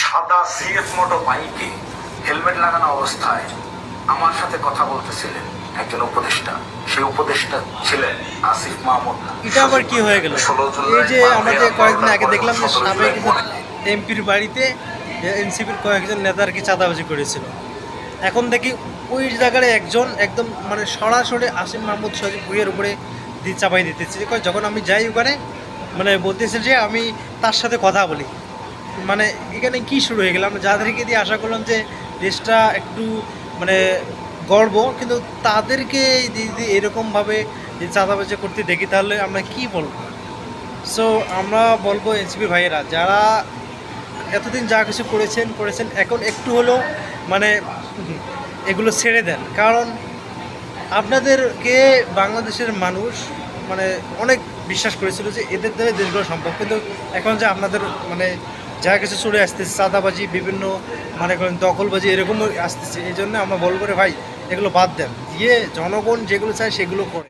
সাদা CF motor বাইকে helmet লাগানো অবস্থায় আমার সাথে কথা বলতেছিলেন একজন উপদেষ্টা। সেই উপদেষ্টা ছিলেন আসিফ মাহমুদ। এটা আবার কি হয়ে গেল? এই যে আমাদের কয়েকদিন আগে দেখলাম যে সাবেক এমপির বাড়িতে এনসিপির কয়েকজন নেতা আর কি চাঁদাবাজি করেছিল। এখন দেখি ওই জায়গায় একজন একদম মানে সরাসরি আসিফ মাহমুদ সজীব ভুইয়ের উপরে চাপাই দিতেছে। যখন আমি যাই ওখানে মানে বলতেছে যে আমি তার সাথে কথা বলি। মানে এখানে কি শুরু হয়ে গেল? আমরা যাদেরকে দিয়ে আশা করলাম যে দেশটা একটু মানে গর্ব, কিন্তু তাদেরকে যদি এরকমভাবে চাঁদাবাজি করতে দেখি তাহলে আমরা কি বলবো? সো আমরা বলবো এনসিপি ভাইয়েরা যারা এতদিন যা কিছু করেছেন এখন একটু হলেও মানে এগুলো ছেড়ে দেন। কারণ আপনাদেরকে বাংলাদেশের মানুষ মানে অনেক বিশ্বাস করেছিল যে এদের দ্বারা দেশগুলো সম্ভব, কিন্তু এখন যে আপনাদের মানে যা কিছু চলে আসতেছে চাঁদাবাজি, বিভিন্ন মানে করেন দখলবাজি এরকমও আসতেছে, এই জন্য আমরা বলবো রে ভাই এগুলো বাদ দেন, দিয়ে জনগণ যেগুলো চায় সেগুলো করে।